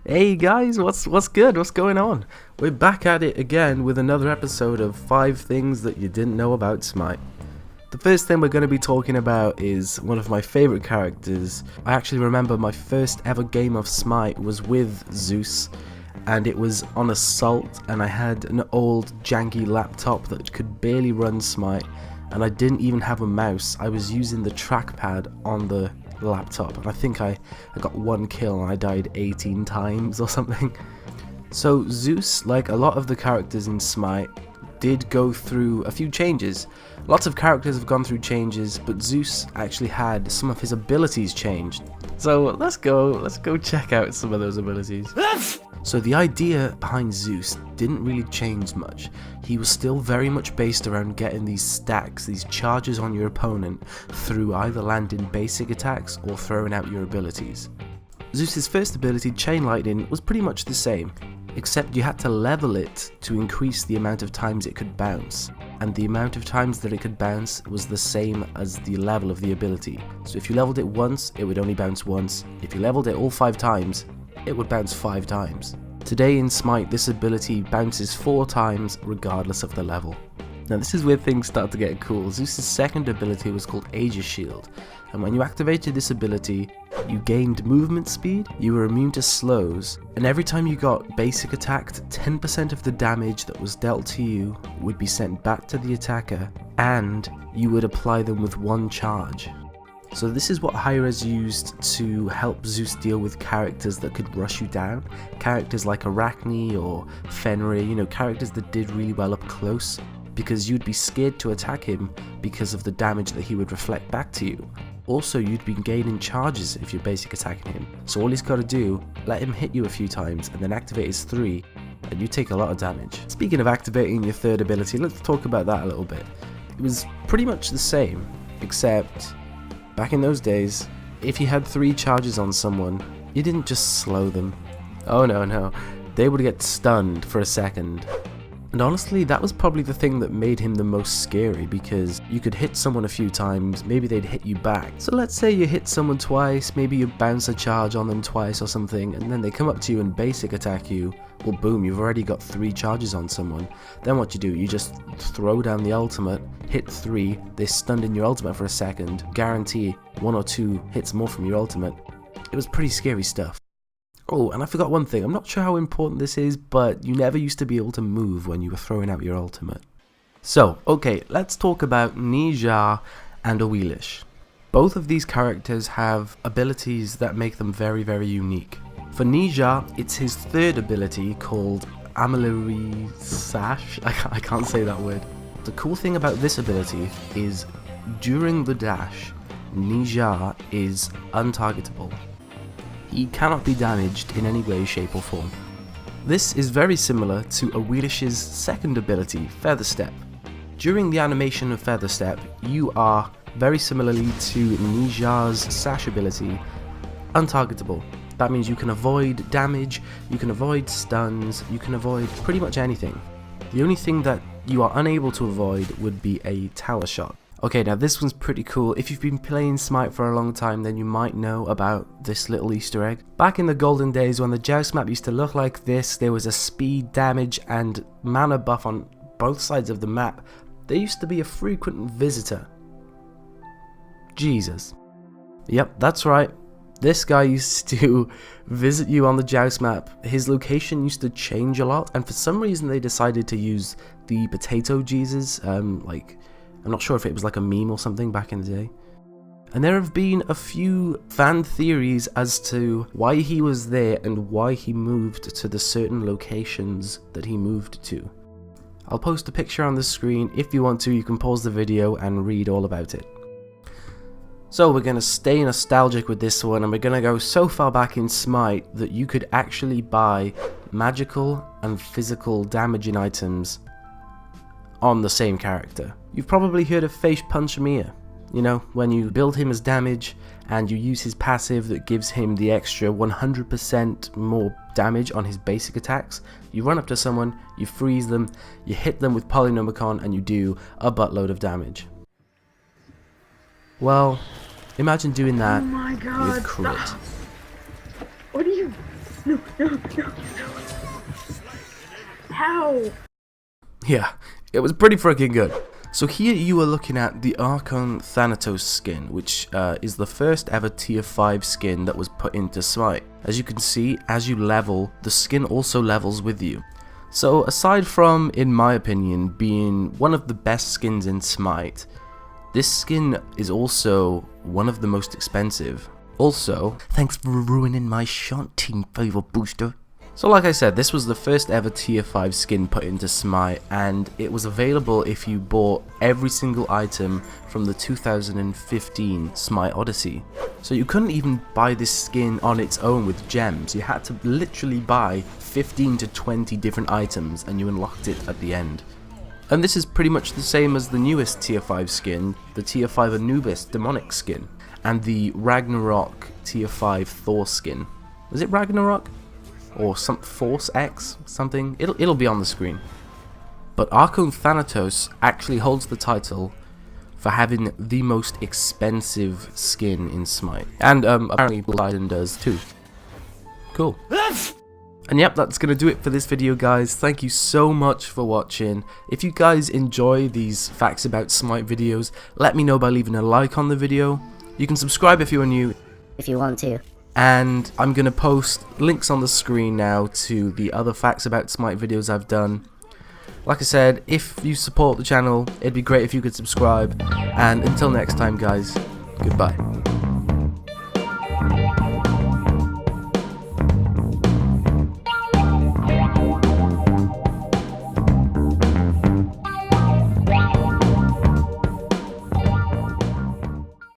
Hey guys, what's good? What's going on? We're back at it again with another episode of 5 things that you didn't know about Smite. The first thing we're going to be talking about is one of my favorite characters. I actually remember my first ever game of Smite was with Zeus, and it was on Assault, and I had an old janky laptop that could barely run Smite, and I didn't even have a mouse. I was using the trackpad on the laptop, and I think I got 1 kill and I died 18 times or something. So Zeus, like a lot of the characters in Smite, did go through a few changes. Lots of characters have gone through changes, but Zeus actually had some of his abilities changed. So let's go check out some of those abilities. So the idea behind Zeus didn't really change much. He was still very much based around getting these stacks, these charges on your opponent through either landing basic attacks or throwing out your abilities. Zeus's first ability, Chain Lightning, was pretty much the same, except you had to level it to increase the amount of times it could bounce. And the amount of times that it could bounce was the same as the level of the ability. So if you leveled it once, it would only bounce once. If you leveled it all 5 times, it would bounce 5 times. Today in Smite, this ability bounces 4 times regardless of the level. Now this is where things start to get cool. Zeus' second ability was called Aegis Shield, and when you activated this ability, you gained movement speed, you were immune to slows, and every time you got basic attacked, 10% of the damage that was dealt to you would be sent back to the attacker, and you would apply them with 1 charge. So this is what Hi-Rez used to help Zeus deal with characters that could rush you down. Characters like Arachne or Fenrir, characters that did really well up close, because you'd be scared to attack him because of the damage that he would reflect back to you. Also, you'd be gaining charges if you're basic attacking him. So all he's got to do, let him hit you a few times and then activate his 3, and you take a lot of damage. Speaking of activating your third ability, let's talk about that a little bit. It was pretty much the same, except back in those days, if you had 3 charges on someone, you didn't just slow them. Oh no, they would get stunned for a second. And honestly, that was probably the thing that made him the most scary, because you could hit someone a few times, maybe they'd hit you back. So let's say you hit someone twice, maybe you bounce a charge on them twice or something, and then they come up to you and basic attack you. Well, boom, you've already got 3 charges on someone. Then what you do, you just throw down the ultimate, hit 3, they're stunned in your ultimate for a second, guarantee 1 or 2 hits more from your ultimate. It was pretty scary stuff. Oh, and I forgot one thing. I'm not sure how important this is, but you never used to be able to move when you were throwing out your ultimate. So, okay, let's talk about Nisha and Awilish. Both of these characters have abilities that make them very, very unique. For Nisha, it's his third ability called Amilary Sash. I can't say that word. The cool thing about this ability is during the dash, Nisha is untargetable. He cannot be damaged in any way, shape or form. This is very similar to Awilish's second ability, Feather Step. During the animation of Feather Step, you are, very similarly to Nisha's Sash ability, untargetable. That means you can avoid damage, you can avoid stuns, you can avoid pretty much anything. The only thing that you are unable to avoid would be a tower shot. Okay, now this one's pretty cool. If you've been playing Smite for a long time, then you might know about this little Easter egg. Back in the golden days when the Zeus map used to look like this, there was a speed, damage and mana buff on both sides of the map. There used to be a frequent visitor. Jesus. Yep, that's right. This guy used to visit you on the Zeus map. His location used to change a lot, and for some reason they decided to use the Potato Jesus, I'm not sure if it was like a meme or something back in the day. And there have been a few fan theories as to why he was there and why he moved to the certain locations that he moved to. I'll post a picture on the screen. If you want to, you can pause the video and read all about it. So we're going to stay nostalgic with this one, and we're going to go so far back in Smite that you could actually buy magical and physical damaging items on the same character. You've probably heard of Face Punch Mia. When you build him as damage and you use his passive that gives him the extra 100% more damage on his basic attacks. You run up to someone, you freeze them, you hit them with Polynomicon, and you do a buttload of damage. Well, imagine doing that Oh my God, with crit. What are you? no, no, no. How? Yeah, it was pretty freaking good. So here you are looking at the Archon Thanatos skin, which is the first ever tier 5 skin that was put into Smite. As you can see, as you level, the skin also levels with you. So aside from, in my opinion, being one of the best skins in Smite, this skin is also one of the most expensive. Also, thanks for ruining my shot, Team Favor Booster. So like I said, this was the first ever tier 5 skin put into Smite, and it was available if you bought every single item from the 2015 Smite Odyssey. So you couldn't even buy this skin on its own with gems, you had to literally buy 15 to 20 different items and you unlocked it at the end. And this is pretty much the same as the newest tier 5 skin, the tier 5 Anubis demonic skin, and the Ragnarok tier 5 Thor skin. Was it Ragnarok? Or some Force X, something. It'll be on the screen. But Archon Thanatos actually holds the title for having the most expensive skin in Smite. And apparently Poseidon does too. Cool. And yep, that's going to do it for this video, guys. Thank you so much for watching. If you guys enjoy these facts about Smite videos, let me know by leaving a like on the video. You can subscribe if you are new, if you want to. And I'm going to post links on the screen now to the other facts about Smite videos I've done. Like I said, if you support the channel, it'd be great if you could subscribe. And until next time, guys, goodbye.